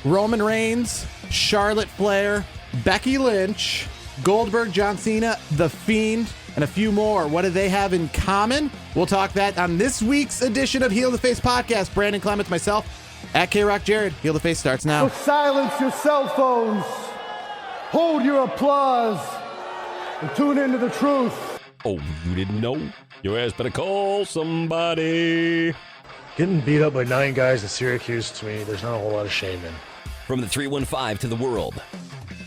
Roman Reigns, Charlotte Flair, Becky Lynch, Goldberg, John Cena, The Fiend, and a few more. What do they have in common? We'll talk that on this week's edition of Heel the Face podcast. Brandon Clements, myself, at K-Rock Jared. Heel the Face starts now. So silence your cell phones. Hold your applause. And tune into the truth. Oh, you didn't know? Your ass better call somebody. Getting beat up by 9 guys in Syracuse, to me, there's not a whole lot of shame in. From the 315 to the world,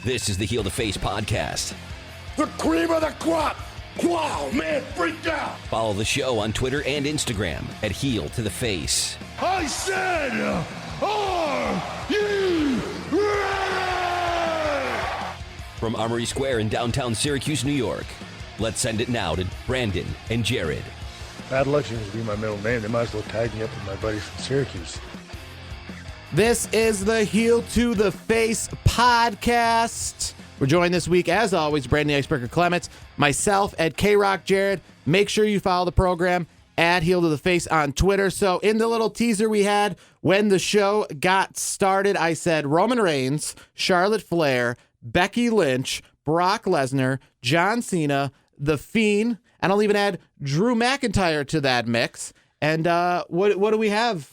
this is the Heel the Face podcast. The cream of the crop. Wow, man, freaked out. Follow the show on Twitter and Instagram at Heel to the Face. I said, are you ready? From Armory Square in downtown Syracuse, New York, let's send it now to Brandon and Jared. Bad luck seems to be my middle name. They might as well tag me up with my buddies from Syracuse. This is the Heel to the Face podcast. We're joined this week, as always, Brandon the Icebreaker Clements, myself at K-Rock Jared. Make sure you follow the program at Heel to the Face on Twitter. So in the little teaser we had when the show got started, I said Roman Reigns, Charlotte Flair, Becky Lynch, Brock Lesnar, John Cena, The Fiend, and I'll even add Drew McIntyre to that mix. And what do we have?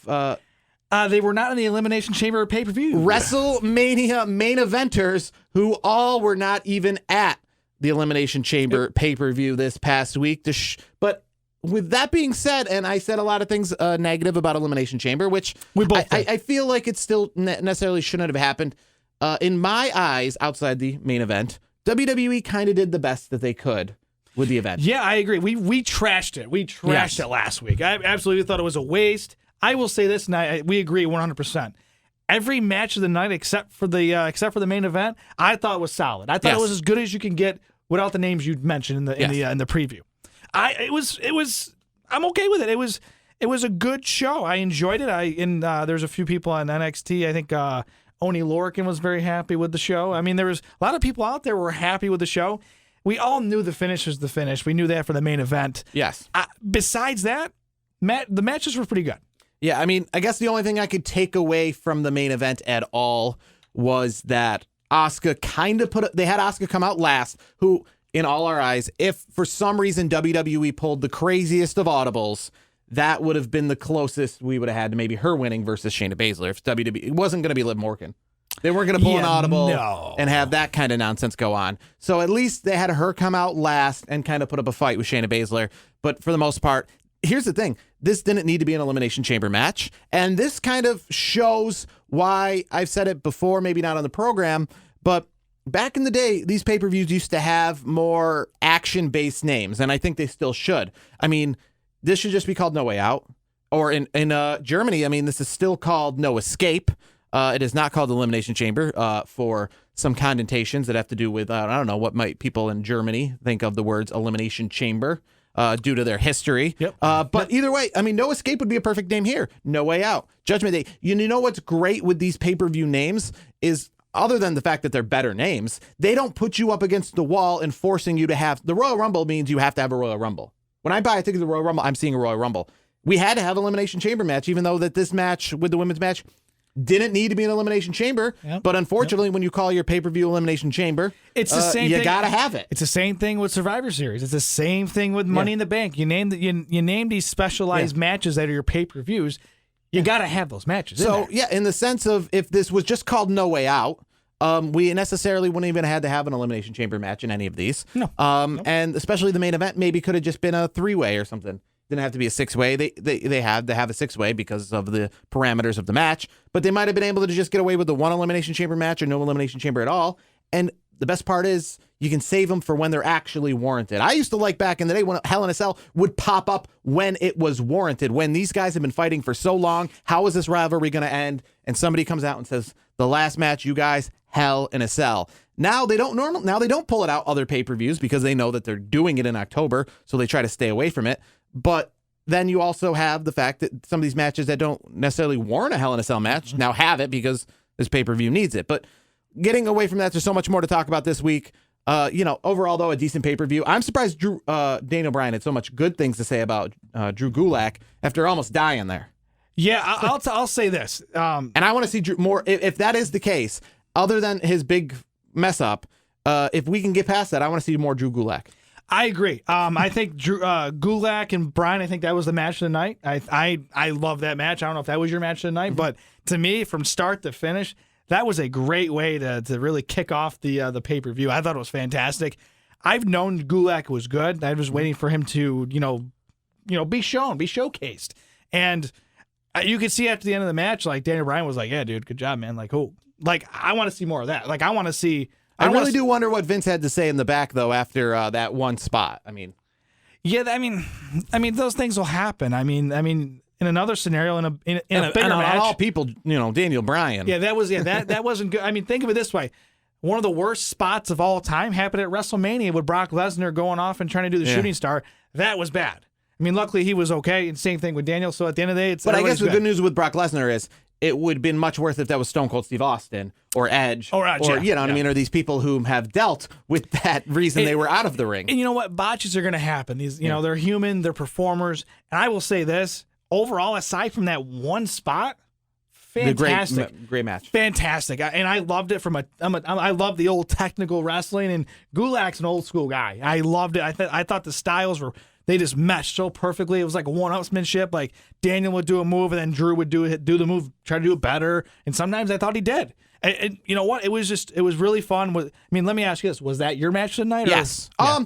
They were not in the Elimination Chamber pay-per-view. WrestleMania main eventers who all were not even at the Elimination Chamber pay-per-view this past week. But with that being said, and I said a lot of things negative about Elimination Chamber, which we both I feel like it still necessarily shouldn't have happened. In my eyes, outside the main event, WWE kind of did the best that they could with the event. Yeah, I agree. We trashed it. We trashed it last week. I absolutely thought it was a waste. I will say this, and we agree 100%. Every match of the night, except for the main event, I thought was solid. I thought it was as good as you can get without the names you mentioned in the preview. I'm okay with it. It was a good show. I enjoyed it. There's a few people on NXT. I think Oni Lorcan was very happy with the show. I mean, there was a lot of people out there who were happy with the show. We all knew the finish was the finish. We knew that for the main event. Yes. Besides that, the matches were pretty good. Yeah, I mean, I guess the only thing I could take away from the main event at all was that Asuka kind of they had Asuka come out last, who, in all our eyes, if for some reason WWE pulled the craziest of audibles, that would have been the closest we would have had to maybe her winning versus Shayna Baszler. If WWE, it wasn't going to be Liv Morgan. They weren't going to pull an audible and have that kind of nonsense go on. So at least they had her come out last and kind of put up a fight with Shayna Baszler. But for the most part, here's the thing. This didn't need to be an Elimination Chamber match. And this kind of shows why I've said it before, maybe not on the program, but back in the day, these pay-per-views used to have more action-based names, and I think they still should. I mean, this should just be called No Way Out. Or in Germany, I mean, this is still called No Escape. It is not called Elimination Chamber for some connotations that have to do with, I don't know, what might people in Germany think of the words Elimination Chamber. Due to their history. Yep. But either way, I mean, No Escape would be a perfect name here. No Way Out. Judgment Day. You know what's great with these pay-per-view names is, other than the fact that they're better names, they don't put you up against the wall and forcing you to have... The Royal Rumble means you have to have a Royal Rumble. When I buy a ticket to the Royal Rumble, I'm seeing a Royal Rumble. We had to have an Elimination Chamber match, even though that this match with the women's match didn't need to be an Elimination Chamber. Yep. But unfortunately, when you call your pay-per-view Elimination Chamber, it's the same you thing. got to have it. It's the same thing with Survivor Series. It's the same thing with Money in the Bank. You name these specialized matches that are your pay-per-views. You got to have those matches. So, in the sense of if this was just called No Way Out, we necessarily wouldn't even have to have an Elimination Chamber match in any of these. No. And especially the main event maybe could have just been a 3-way or something. Didn't have to be a 6-way. They had to have a 6-way because of the parameters of the match, but they might have been able to just get away with the one Elimination Chamber match or no Elimination Chamber at all. And the best part is you can save them for when they're actually warranted. I used to like back in the day when Hell in a Cell would pop up when it was warranted, when these guys have been fighting for so long. How is this rivalry going to end? And somebody comes out and says, the last match, you guys, Hell in a Cell. Now they don't pull it out other pay-per-views because they know that they're doing it in October, so they try to stay away from it. But then you also have the fact that some of these matches that don't necessarily warrant a Hell in a Cell match now have it because this pay-per-view needs it. But getting away from that, there's so much more to talk about this week. Overall, though, a decent pay-per-view. I'm surprised Daniel Bryan had so much good things to say about Drew Gulak after almost dying there. Yeah, I'll say this. And I want to see Drew more. If that is the case, other than his big mess up, if we can get past that, I want to see more Drew Gulak. I agree. I think Drew, Gulak and Bryan, I think that was the match of the night. I love that match. I don't know if that was your match of the night, but to me, from start to finish, that was a great way to really kick off the pay-per-view. I thought it was fantastic. I've known Gulak was good. I was waiting for him to, be showcased. And you could see after the end of the match, like Daniel Bryan was like, "Yeah, dude, good job, man." Like, I want to see more of that. Like, I want to see. I really do wonder what Vince had to say in the back though after that one spot. I mean, those things will happen. I mean, in another scenario, in a bigger match, all people, Daniel Bryan. Yeah, that wasn't good. I mean, think of it this way. One of the worst spots of all time happened at WrestleMania with Brock Lesnar going off and trying to do the shooting star. That was bad. I mean, luckily he was okay, and same thing with Daniel. So at the end of the day, But I guess the good news with Brock Lesnar is it would have been much worse if that was Stone Cold Steve Austin or Edge. Or Edge, you know what I mean? Or these people who have dealt with that reason they were out of the ring. And you know what? Botches are going to happen. These, they're human, they're performers. And I will say this, overall, aside from that one spot, fantastic. Great match. Fantastic. And I loved it I love the old technical wrestling, and Gulak's an old school guy. I loved it. I thought the styles they just meshed so perfectly. It was like a one-upsmanship. Like Daniel would do a move, and then Drew would do the move, try to do it better. And sometimes I thought he did. And you know what? It was really fun. Let me ask you this: was that your match tonight? Yes. Yeah.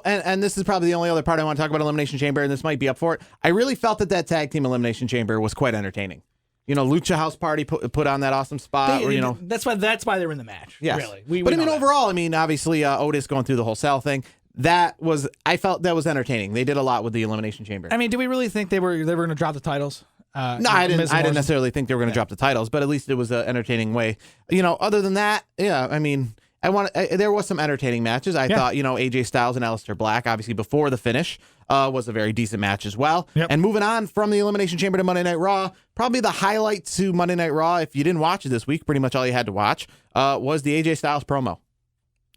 And this is probably the only other part I want to talk about Elimination Chamber, and this might be up for it. I really felt that tag team Elimination Chamber was quite entertaining. Lucha House Party put on that awesome spot. That's why they were in the match. Yes. Really. But overall, obviously Otis going through the whole cell thing. I felt that was entertaining. They did a lot with the Elimination Chamber. Do we really think they were going to drop the titles? No, I didn't necessarily think they were going to drop the titles, but at least it was an entertaining way. Other than that, there was some entertaining matches. I thought, AJ Styles and Aleister Black, obviously before the finish, was a very decent match as well. Yep. And moving on from the Elimination Chamber to Monday Night Raw, probably the highlight to Monday Night Raw, if you didn't watch it this week, pretty much all you had to watch, was the AJ Styles promo.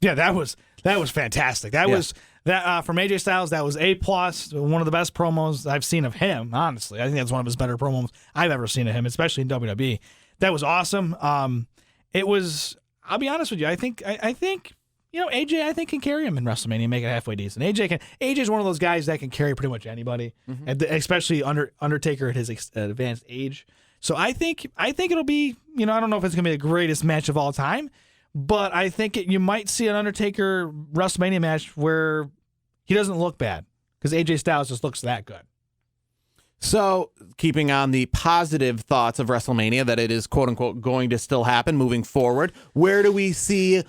Yeah, that was fantastic. That was from AJ Styles. That was A+, one of the best promos I've seen of him. Honestly, I think that's one of his better promos I've ever seen of him, especially in WWE. That was awesome. It was. I'll be honest with you. I think AJ. I think can carry him in WrestleMania and make it halfway decent. AJ's one of those guys that can carry pretty much anybody, especially Undertaker at his advanced age. So I think it'll be. I don't know if it's gonna be the greatest match of all time. But I think you might see an Undertaker WrestleMania match where he doesn't look bad because AJ Styles just looks that good. So, keeping on the positive thoughts of WrestleMania, that it is quote-unquote going to still happen moving forward, where do we see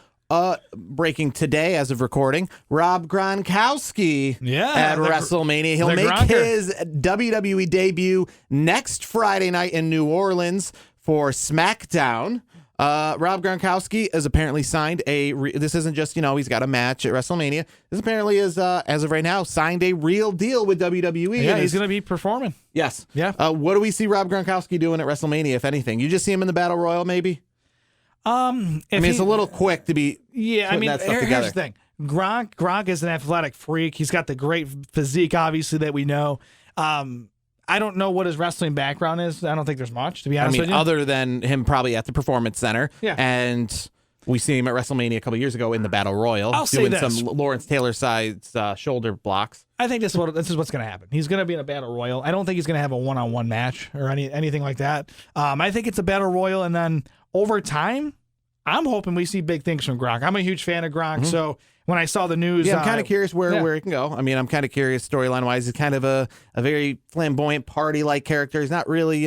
breaking today as of recording, Rob Gronkowski at WrestleMania? He'll make his WWE debut next Friday night in New Orleans for SmackDown. Rob Gronkowski has apparently signed this isn't just, he's got a match at WrestleMania. This apparently is, as of right now, signed a real deal with WWE. Yeah, he's going to be performing. Yes. Yeah. What do we see Rob Gronkowski doing at WrestleMania, if anything? You just see him in the Battle Royal, maybe? It's a little quick to be putting that stuff together. Here's the thing. Gronk is an athletic freak. He's got the great physique, obviously, that we know. I don't know what his wrestling background is. I don't think there's much, to be honest with you. Other than him probably at the Performance Center. Yeah. And we see him at WrestleMania a couple years ago in the Battle Royal doing some Lawrence Taylor size shoulder blocks. I think this is what's going to happen. He's going to be in a Battle Royal. I don't think he's going to have a one-on-one match or anything like that. I think it's a Battle Royal, and then over time, I'm hoping we see big things from Gronk. I'm a huge fan of Gronk, so when I saw the news... Yeah, I'm kind of curious where it can go. I'm kind of curious storyline-wise. He's kind of a very flamboyant, party-like character. He's not really,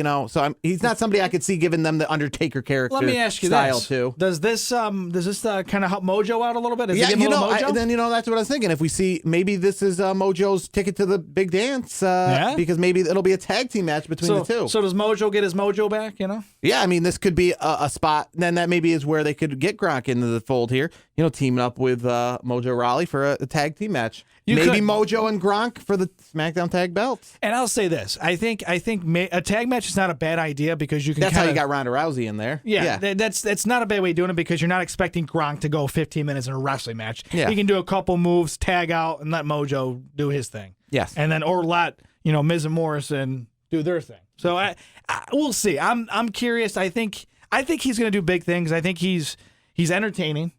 he's not somebody I could see giving them the Undertaker character style. Let me ask you this. Too. Does this kind of help Mojo out a little bit? That's what I was thinking. If we see, maybe this is Mojo's ticket to the big dance, because maybe it'll be a tag team match between the two. So does Mojo get his mojo back, Yeah, this could be a spot. Then that maybe is where they could get Gronk into the fold here, teaming up with Mojo Rawley for a tag team match. Mojo and Gronk for the SmackDown tag belts. And I'll say this: I think a tag match is not a bad idea because you can. That's how you got Ronda Rousey in there. Yeah. That's not a bad way of doing it because you're not expecting Gronk to go 15 minutes in a wrestling match. Yeah. He can do a couple moves, tag out, and let Mojo do his thing. Yes, and then or let Miz and Morrison do their thing. So we'll see. I'm curious. I think he's going to do big things. I think he's entertaining.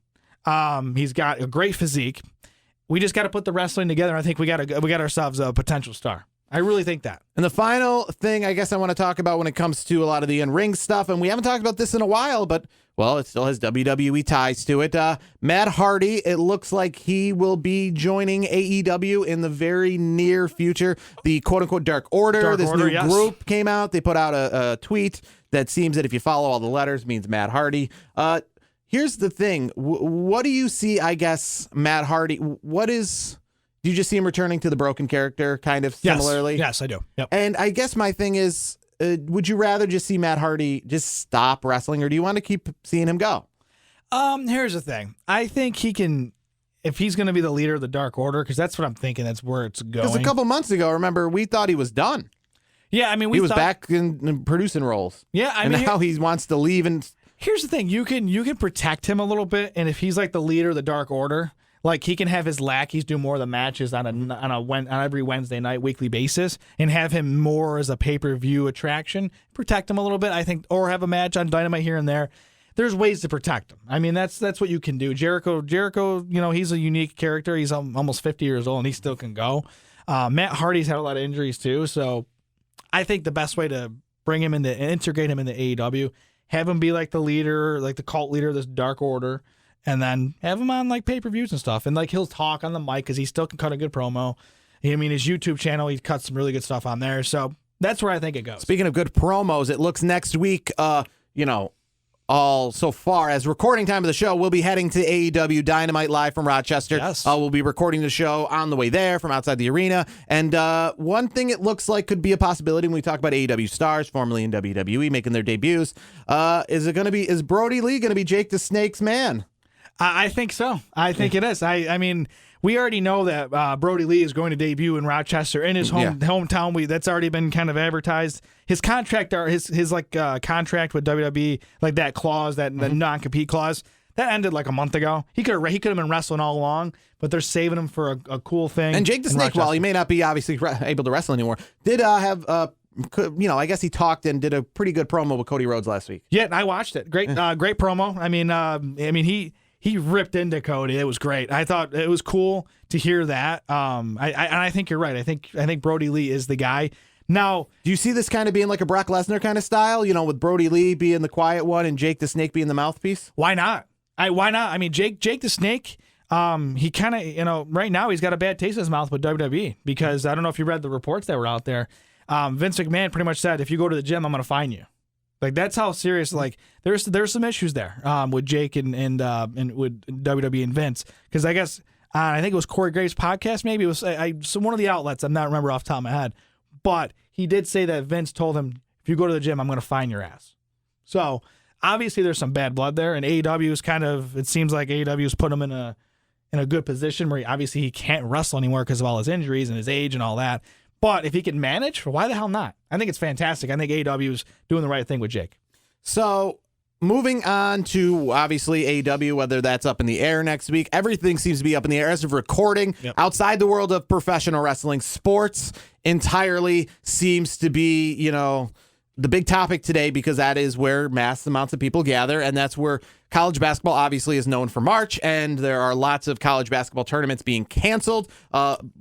He's got a great physique. We just got to put the wrestling together. I think we got ourselves a potential star. I really think that. And the final thing I guess I want to talk about when it comes to a lot of the in-ring stuff, and we haven't talked about this in a while, but, well, it still has WWE ties to it. Matt Hardy, it looks like he will be joining AEW in the very near future. The quote-unquote Dark Order, new group came out. They put out a tweet that seems that if you follow all the letters means Matt Hardy. Here's the thing. What do you see, I guess, Matt Hardy? Do you just see him returning to the broken character kind of similarly? Yes, I do. Yep. And I guess my thing is, would you rather just see Matt Hardy just stop wrestling, or do you want to keep seeing him go? Here's the thing. I think he can, if he's going to be the leader of the Dark Order, because that's what I'm thinking. That's where it's going. Because a couple months ago, remember, we thought he was done. Yeah, I mean, he was back in producing roles. Yeah, and now he wants to leave. And here's the thing: you can protect him a little bit, and if he's like the leader of the Dark Order. Like, he can have his lackeys do more of the matches on every Wednesday night, weekly basis, and have him more as a pay-per-view attraction. Protect him a little bit, I think, or have a match on Dynamite here and there. There's ways to protect him. I mean, that's what you can do. Jericho, he's a unique character. He's almost 50 years old, and he still can go. Matt Hardy's had a lot of injuries, too, so I think the best way to integrate him into AEW, have him be like the leader, like the cult leader of this Dark Order, and then have him on like pay-per-views and stuff. And like he'll talk on the mic because he still can cut a good promo. I mean, his YouTube channel, he cuts some really good stuff on there. So that's where I think it goes. Speaking of good promos, it looks next week, all so far as recording time of the show, we'll be heading to AEW Dynamite live from Rochester. Yes. We'll be recording the show on the way there from outside the arena. And one thing it looks like could be a possibility when we talk about AEW stars, formerly in WWE, making their debuts, is Brody Lee going to be Jake the Snake's man? I think so. I think it is. I mean, we already know that Brody Lee is going to debut in Rochester in his hometown. That's already been kind of advertised. His contract, his contract with WWE, like that clause, that non-compete clause, that ended like a month ago. He could have been wrestling all along, but they're saving him for a cool thing. And Jake the Snake, while he may not be obviously able to wrestle anymore, did have I guess he talked and did a pretty good promo with Cody Rhodes last week. Yeah, I watched it. Great promo. I mean, he ripped into Cody. It was great. I thought it was cool to hear that. I think you're right. I think Brody Lee is the guy. Now, do you see this kind of being like a Brock Lesnar kind of style? With Brody Lee being the quiet one and Jake the Snake being the mouthpiece? Why not? Why not? I mean, Jake the Snake. He kind of, right now he's got a bad taste in his mouth with WWE because I don't know if you read the reports that were out there. Vince McMahon pretty much said, if you go to the gym, I'm going to fine you. Like, that's how serious. Like, there's some issues there with Jake and with WWE and Vince, because I guess I think it was Corey Graves' podcast. Maybe it was one of the outlets. I'm not remember off the top of my head, but he did say that Vince told him, if you go to the gym, I'm going to fine your ass. So obviously there's some bad blood there, and AEW is it seems like AEW has put him in a good position where he can't wrestle anymore because of all his injuries and his age and all that. But if he can manage, why the hell not? I think it's fantastic. I think AEW is doing the right thing with Jake. So moving on to, obviously, AEW, whether that's up in the air next week, everything seems to be up in the air as of recording. Yep. Outside the world of professional wrestling, sports entirely seems to be, the big topic today, because that is where mass amounts of people gather, and that's where college basketball obviously is known for March, and there are lots of college basketball tournaments being canceled.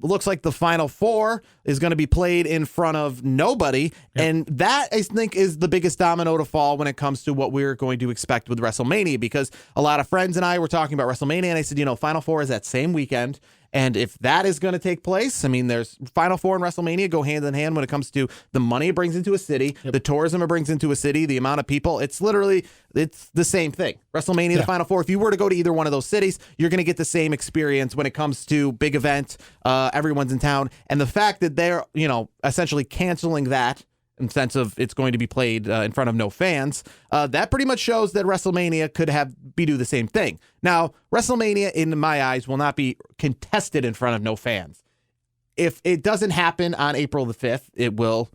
Looks like the Final Four is going to be played in front of nobody, yep. And that, I think, is the biggest domino to fall when it comes to what we're going to expect with Wrestlemania, because a lot of friends and I were talking about Wrestlemania, and I said, Final Four is that same weekend. And if that is going to take place, I mean, there's Final Four and WrestleMania go hand in hand when it comes to the money it brings into a city, yep. The tourism it brings into a city, the amount of people. It's the same thing. WrestleMania, The Final Four. If you were to go to either one of those cities, you're going to get the same experience when it comes to big event. Everyone's in town. And the fact that they're, essentially canceling that in the sense of it's going to be played in front of no fans, that pretty much shows that WrestleMania could do the same thing. Now, WrestleMania, in my eyes, will not be contested in front of no fans. If it doesn't happen on April the 5th, it will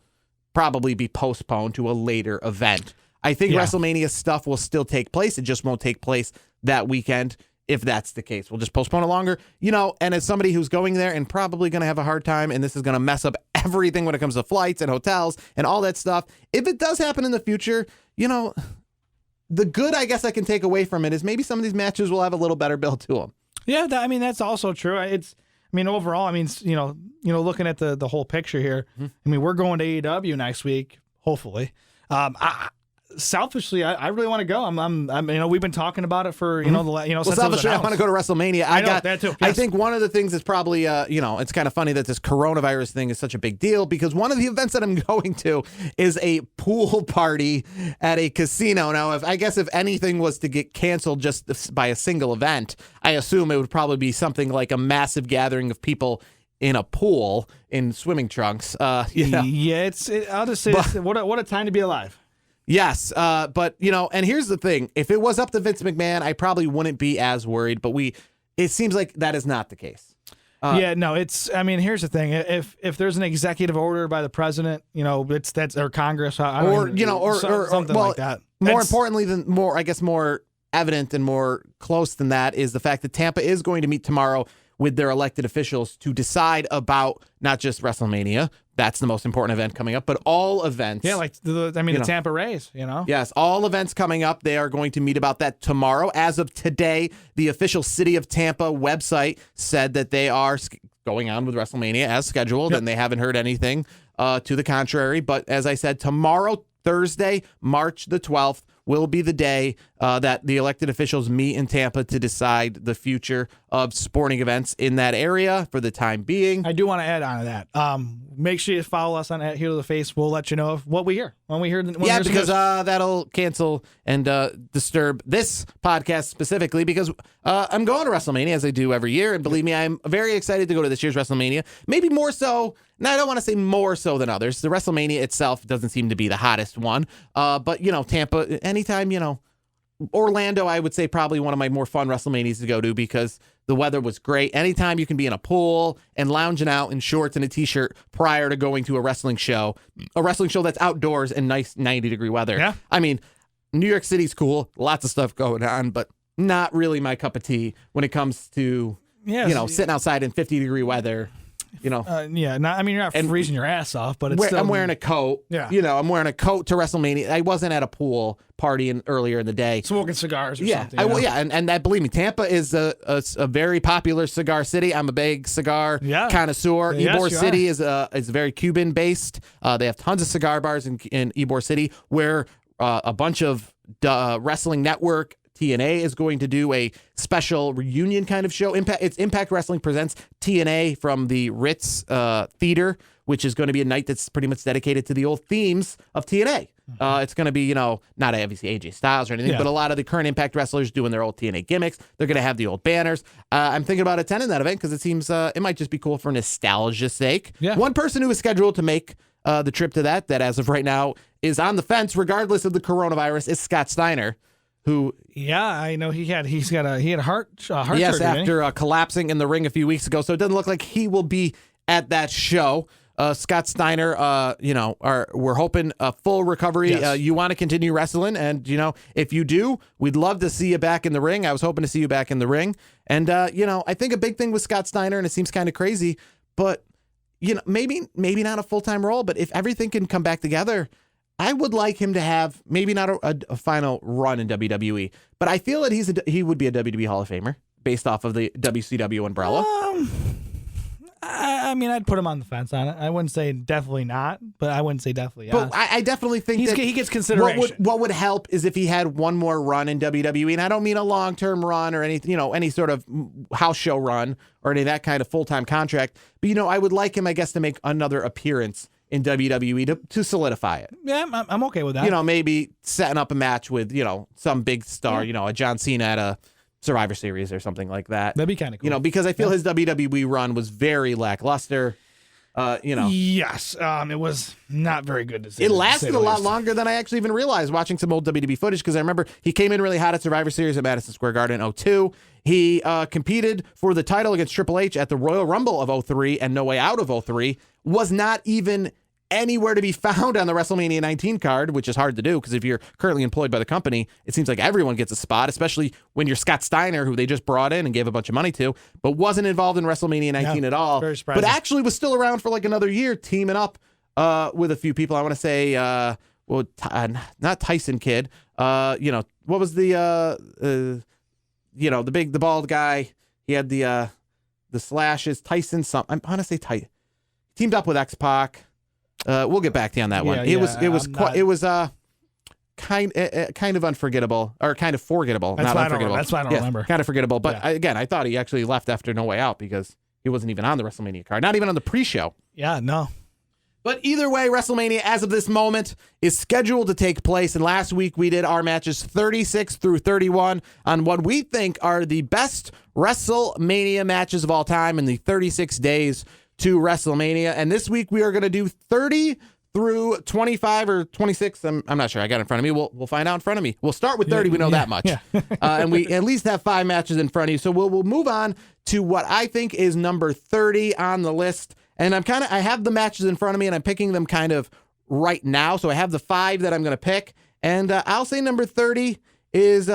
probably be postponed to a later event. I think WrestleMania stuff will still take place. It just won't take place that weekend. if that's the case. We'll just postpone it longer, and as somebody who's going there and probably going to have a hard time, and this is going to mess up everything when it comes to flights and hotels and all that stuff. If it does happen in the future, the good I guess I can take away from it is maybe some of these matches will have a little better build to them. Yeah, that's also true. Overall, looking at the whole picture here, we're going to AEW next week, hopefully. Selfishly, I really want to go. We've been talking about it for since selfishly, I want to go to WrestleMania. I know that too. Yes. I think one of the things is probably it's kind of funny that this coronavirus thing is such a big deal because one of the events that I'm going to is a pool party at a casino. Now, if anything was to get canceled just by a single event, I assume it would probably be something like a massive gathering of people in a pool in swimming trunks. I'll just say what a time to be alive. Yes, but and here's the thing: if it was up to Vince McMahon, I probably wouldn't be as worried. But it seems like that is not the case. Here's the thing: if there's an executive order by the president, or Congress, something like that. More evident and more close than that is the fact that Tampa is going to meet tomorrow with their elected officials to decide about not just WrestleMania. That's the most important event coming up, but all events. Yeah, like the Tampa Rays, Yes, all events coming up. They are going to meet about that tomorrow. As of today, the official City of Tampa website said that they are going on with WrestleMania as scheduled, and they haven't heard anything to the contrary. But as I said, tomorrow, Thursday, March the 12th, will be the day that the elected officials meet in Tampa to decide the future of sporting events in that area for the time being. I do want to add on to that. Make sure you follow us on Heel to the Face. We'll let you know of what we hear when we hear. Because that'll cancel and disturb this podcast specifically because I'm going to WrestleMania as I do every year, and believe me, I'm very excited to go to this year's WrestleMania. Maybe more so. Now, I don't want to say more so than others. The WrestleMania itself doesn't seem to be the hottest one. But, Tampa, anytime, Orlando, I would say probably one of my more fun WrestleManias to go to because the weather was great. Anytime you can be in a pool and lounging out in shorts and a T-shirt prior to going to a wrestling show that's outdoors in nice 90-degree weather. Yeah. New York City's cool. Lots of stuff going on, but not really my cup of tea when it comes to, sitting outside in 50-degree weather. You're not freezing your ass off, but I'm wearing a coat. Yeah. I'm wearing a coat to WrestleMania. I wasn't at a pool partying earlier in the day. Smoking cigars or something. And that, believe me, Tampa is a very popular cigar city. I'm a big cigar connoisseur. Ybor City is very Cuban-based. They have tons of cigar bars in Ybor City where a bunch of Wrestling Network, TNA is going to do a special reunion kind of show. It's Impact Wrestling presents TNA from the Ritz Theater, which is going to be a night that's pretty much dedicated to the old themes of TNA. It's going to be, not obviously AJ Styles or anything, but a lot of the current Impact wrestlers doing their old TNA gimmicks. They're going to have the old banners. I'm thinking about attending that event because it seems it might just be cool for nostalgia's sake. Yeah. One person who is scheduled to make the trip to that as of right now is on the fence regardless of the coronavirus is Scott Steiner. Who? Yeah, I know he had heart surgery. Yes, after collapsing in the ring a few weeks ago. So it doesn't look like he will be at that show. Scott Steiner, we're hoping a full recovery. Yes. You want to continue wrestling, and if you do, we'd love to see you back in the ring. I was hoping to see you back in the ring, and I think a big thing with Scott Steiner, and it seems kind of crazy, but maybe not a full-time role, but if everything can come back together. I would like him to have maybe not a final run in WWE, but I feel that he would be a WWE Hall of Famer based off of the WCW umbrella. I'd put him on the fence on it. I wouldn't say definitely not, but I wouldn't say definitely yes. But I definitely think he gets consideration. What would help is if he had one more run in WWE, and I don't mean a long-term run or anything, any sort of house show run or any of that kind of full-time contract. But I would like him, I guess, to make another appearance in WWE to solidify it. Yeah, I'm okay with that. Maybe setting up a match with, some big star, a John Cena at a Survivor Series or something like that. That'd be kind of cool. Because I feel his WWE run was very lackluster. Yes, it was not very good to say. It lasted a lot longer than I actually even realized watching some old WWE footage because I remember he came in really hot at Survivor Series at Madison Square Garden in 2002. He competed for the title against Triple H at the Royal Rumble of 2003 and No Way Out of 2003. Was not even anywhere to be found on the WrestleMania 19 card, which is hard to do because if you're currently employed by the company, it seems like everyone gets a spot, especially when you're Scott Steiner, who they just brought in and gave a bunch of money to, but wasn't involved in WrestleMania 19 at all. Very surprising. But actually was still around for like another year, teaming up with a few people. I want to say, not Tyson Kidd. What was the bald guy? He had the slashes. Tyson. I want to say teamed up with X-Pac. We'll get back to you on that one. It was kind of unforgettable or kind of forgettable. That's not why unforgettable. That's why I don't remember. Kind of forgettable. But again, I thought he actually left after No Way Out because he wasn't even on the WrestleMania card, not even on the pre-show. Yeah, no. But either way, WrestleMania, as of this moment, is scheduled to take place. And last week, we did our matches 36 through 31 on what we think are the best WrestleMania matches of all time in the 36 days to WrestleMania. And this week, we are going to do 30 through 25 or 26. I'm not sure. I got it in front of me. We'll find out in front of me. We'll start with 30. We know that much. Yeah. And we at least have 5 matches in front of you. So we'll move on to what I think is number 30 on the list. And I have the matches in front of me, and I'm picking them kind of right now. So I have the 5 that I'm going to pick. And I'll say number 30 is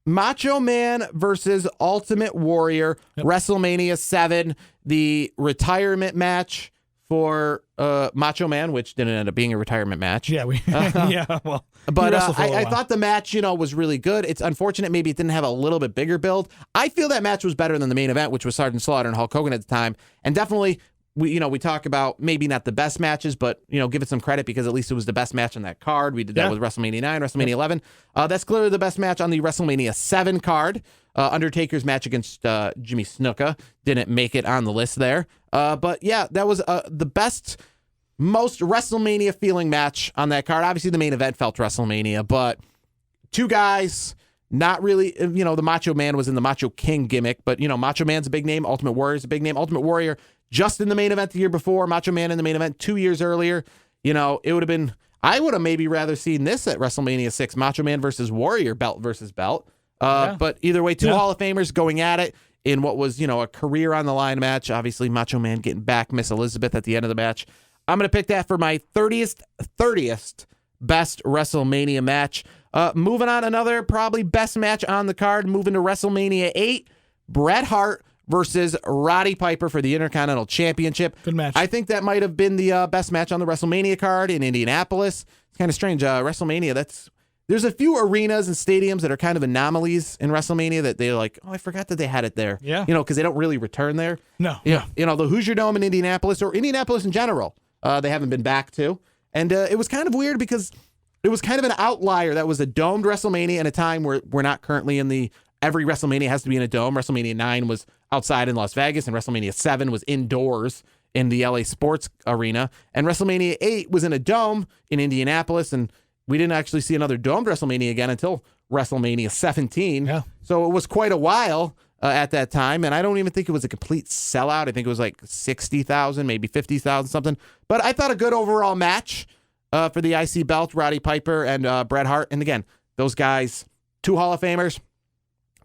Macho Man versus Ultimate Warrior, WrestleMania 7, the retirement match for Macho Man, which didn't end up being a retirement match. Yeah, But I thought the match, was really good. It's unfortunate maybe it didn't have a little bit bigger build. I feel that match was better than the main event, which was Sergeant Slaughter and Hulk Hogan at the time. And definitely, we talk about maybe not the best matches, but, give it some credit because at least it was the best match on that card. We did that with WrestleMania 9, WrestleMania 11. That's clearly the best match on the WrestleMania 7 card. Undertaker's match against Jimmy Snuka didn't make it on the list there. But yeah, that was the best, most WrestleMania feeling match on that card. Obviously, the main event felt WrestleMania, but 2 guys, not really, the Macho Man was in the Macho King gimmick, but, Macho Man's a big name. Ultimate Warrior's a big name. Ultimate Warrior just in the main event the year before, Macho Man in the main event 2 years earlier. It would have been, I would have maybe rather seen this at WrestleMania 6, Macho Man versus Warrior, belt versus belt. But either way, 2 Hall of Famers going at it in what was, a career on the line match. Obviously, Macho Man getting back Miss Elizabeth at the end of the match. I'm going to pick that for my 30th best WrestleMania match. Moving on, another probably best match on the card. Moving to WrestleMania 8, Bret Hart versus Roddy Piper for the Intercontinental Championship. Good match. I think that might have been the best match on the WrestleMania card in Indianapolis. It's kind of strange. WrestleMania, there's a few arenas and stadiums that are kind of anomalies in WrestleMania that they're like, I forgot that they had it there. Yeah. Because they don't really return there. No. Yeah. The Hoosier Dome in Indianapolis or Indianapolis in general, they haven't been back to. And it was kind of weird because it was kind of an outlier that was a domed WrestleMania in a time where we're not currently in every WrestleMania has to be in a dome. WrestleMania 9 was outside in Las Vegas, and WrestleMania 7 was indoors in the LA Sports Arena. And WrestleMania 8 was in a dome in Indianapolis, and we didn't actually see another domed WrestleMania again until WrestleMania 17. Yeah. So it was quite a while at that time, and I don't even think it was a complete sellout. I think it was like 60,000, maybe 50,000 something. But I thought a good overall match for the IC belt, Roddy Piper and Bret Hart. And again, those guys, 2 Hall of Famers.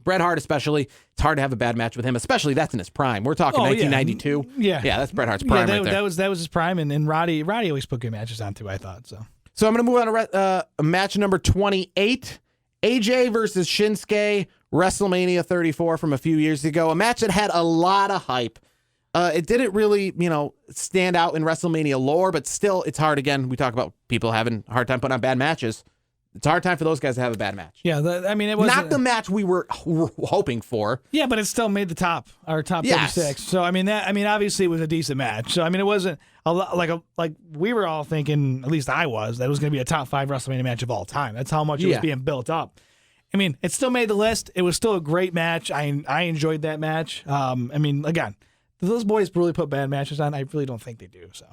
Bret Hart especially, it's hard to have a bad match with him, especially that's in his prime. We're talking 1992. Yeah, that's Bret Hart's prime right there. That was his prime, and Roddy always put good matches on too, I thought. So I'm going to move on to match number 28, AJ versus Shinsuke, WrestleMania 34 from a few years ago. A match that had a lot of hype. It didn't really, stand out in WrestleMania lore, but still, it's hard. Again, we talk about people having a hard time putting on bad matches. It's a hard time for those guys to have a bad match. Yeah, it was not the match we were hoping for. Yeah, but it still made the top 36. So obviously it was a decent match. So it wasn't a lot like we were all thinking. At least I was. That it was going to be a top 5 WrestleMania match of all time. That's how much it was being built up. It still made the list. It was still a great match. I enjoyed that match. Again, do those boys really put bad matches on? I really don't think they do. So.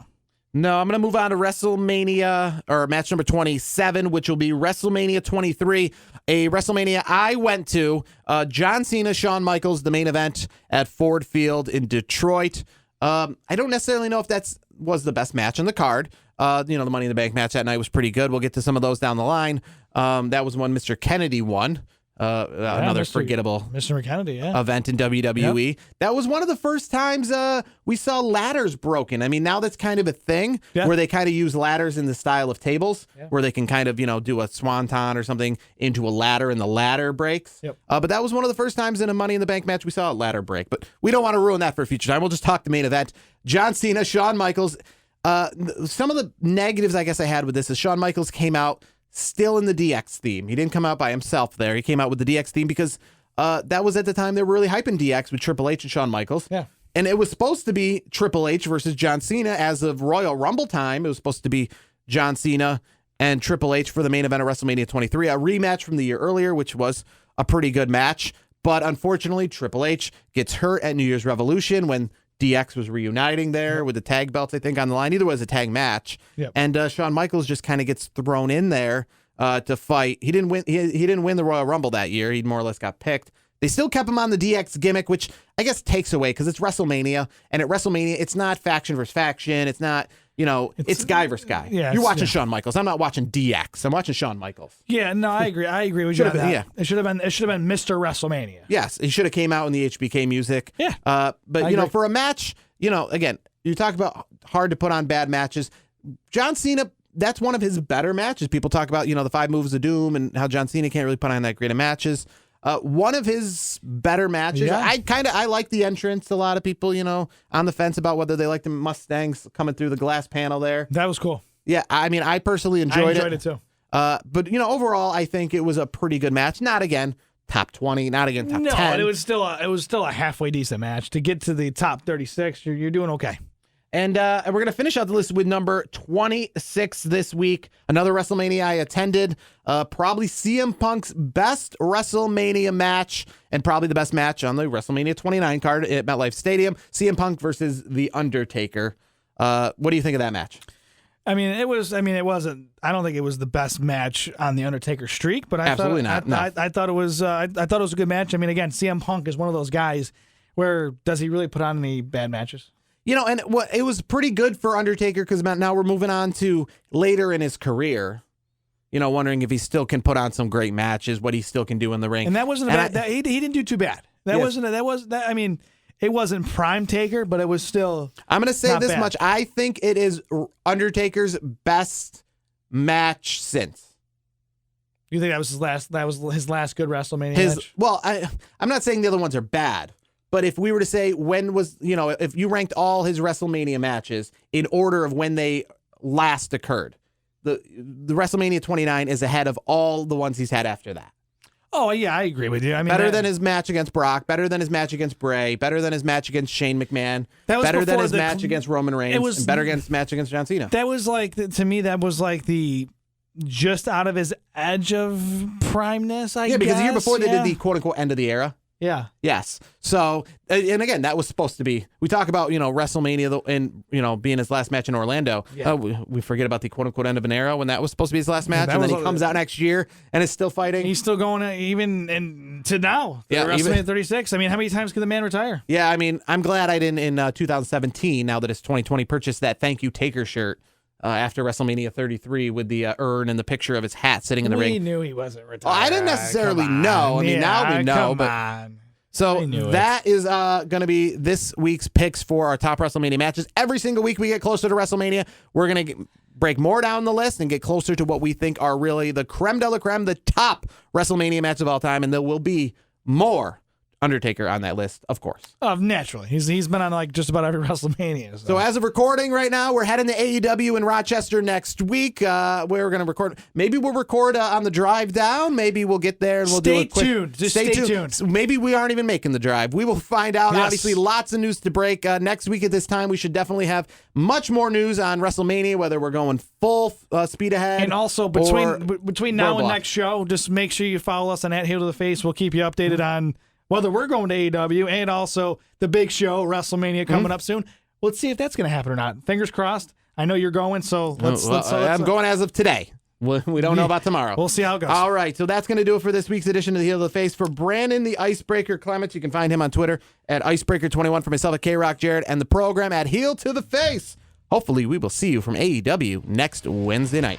No, I'm going to move on to WrestleMania, or match number 27, which will be WrestleMania 23, a WrestleMania I went to. John Cena, Shawn Michaels, the main event at Ford Field in Detroit. I don't necessarily know if that was the best match on the card. The Money in the Bank match that night was pretty good. We'll get to some of those down the line. That was one Mr. Kennedy won. another forgettable Mr. Kennedy, yeah. event in WWE. Yep. That was one of the first times we saw ladders broken. I mean, now that's kind of a thing where they kind of use ladders in the style of tables, where they can kind of, do a swanton or something into a ladder and the ladder breaks. Yep. But that was one of the first times in a Money in the Bank match we saw a ladder break. But we don't want to ruin that for a future time. We'll just talk the main event. John Cena, Shawn Michaels. Some of the negatives I guess I had with this is Shawn Michaels came out still in the DX theme. He didn't come out by himself there. He came out with the DX theme because that was at the time they were really hyping DX with Triple H and Shawn Michaels. Yeah. And it was supposed to be Triple H versus John Cena as of Royal Rumble time. It was supposed to be John Cena and Triple H for the main event of WrestleMania 23, a rematch from the year earlier, which was a pretty good match. But unfortunately, Triple H gets hurt at New Year's Revolution when DX was reuniting there with the tag belts, I think, on the line. Either way, it was a tag match. Yep. And Shawn Michaels just kind of gets thrown in there to fight. He didn't win. He didn't win the Royal Rumble that year. He more or less got picked. They still kept him on the DX gimmick, which I guess takes away because it's WrestleMania. And at WrestleMania, it's not faction versus faction. It's not, it's guy versus guy. Yeah, you're watching Shawn Michaels. I'm not watching DX. I'm watching Shawn Michaels. Yeah, no, I agree. I agree with you on that. Yeah. It should have been Mr. WrestleMania. Yes, he should have came out in the HBK music. Yeah. But for a match, again, you talk about hard to put on bad matches. John Cena, that's one of his better matches. People talk about, the 5 moves of doom and how John Cena can't really put on that great of matches. One of his better matches. Yeah. I like the entrance. A lot of people, on the fence about whether they like the Mustangs coming through the glass panel there. That was cool. Yeah, I mean, I personally enjoyed it. I enjoyed it too. But overall, I think it was a pretty good match. Not again top 20, not again top 10. No, it was still a halfway decent match. To get to the top 36, you're doing okay. And we're going to finish out the list with number 26 this week. Another WrestleMania I attended. Probably CM Punk's best WrestleMania match and probably the best match on the WrestleMania 29 card at MetLife Stadium. CM Punk versus The Undertaker. What do you think of that match? It wasn't. I don't think it was the best match on the Undertaker streak, but I thought it was a good match. Again, CM Punk is one of those guys where does he really put on any bad matches? And it was pretty good for Undertaker because now we're moving on to later in his career. Wondering if he still can put on some great matches, what he still can do in the ring. And that wasn't he didn't do too bad. It wasn't prime Taker, but it was still. I'm going to say this bad. much. I think it is Undertaker's best match since. You think that was his last? That was his last good WrestleMania match? Well, I'm not saying the other ones are bad. But if we were to say if you ranked all his WrestleMania matches in order of when they last occurred, the WrestleMania 29 is ahead of all the ones he's had after that. Oh, yeah, I agree with you. Better than his match against Brock, better than his match against Bray, better than his match against Shane McMahon, better than his match against Roman Reigns, and better against his match against John Cena. That was to me, that was like the just out of his edge of primeness, I guess. Yeah, because the year before they did the quote-unquote end of the era. Yeah. Yes. So, and again, that was supposed to be, we talk about, WrestleMania and, being his last match in Orlando. Yeah. We forget about the quote unquote end of an era when that was supposed to be his last match. And then he comes out next year and is still fighting. He's still going even to now. Yeah. WrestleMania 36. How many times can the man retire? Yeah. I'm glad I didn't in 2017, now that it's 2020, purchase that Thank You Taker shirt. After WrestleMania 33 with the urn and the picture of his hat sitting in the ring. We knew he wasn't retired. I didn't necessarily know. Now we know. So that is going to be this week's picks for our top WrestleMania matches. Every single week we get closer to WrestleMania, we're going to break more down the list and get closer to what we think are really the creme de la creme, the top WrestleMania match of all time. And there will be more Undertaker on that list, of course. Naturally. He's been on just about every WrestleMania. So as of recording right now, we're heading to AEW in Rochester next week. We're going to record. Maybe we'll record on the drive down. Maybe we'll get there and we'll do a quick. Stay tuned. Maybe we aren't even making the drive. We will find out. Yes. Obviously, lots of news to break. Next week at this time, we should definitely have much more news on WrestleMania, whether we're going full speed ahead. And also, between now and next show, just make sure you follow us on @HeelToTheFace. We'll keep you updated on whether we're going to AEW and also the big show, WrestleMania, coming up soon. Let's see if that's going to happen or not. Fingers crossed. I know you're going, so let's I'm going as of today. We don't know about tomorrow. We'll see how it goes. All right, so that's going to do it for this week's edition of the Heel of the Face. For Brandon, the Icebreaker Clements, you can find him on Twitter at Icebreaker21. For myself at K-Rock Jared, and the program at Heel to the Face. Hopefully, we will see you from AEW next Wednesday night.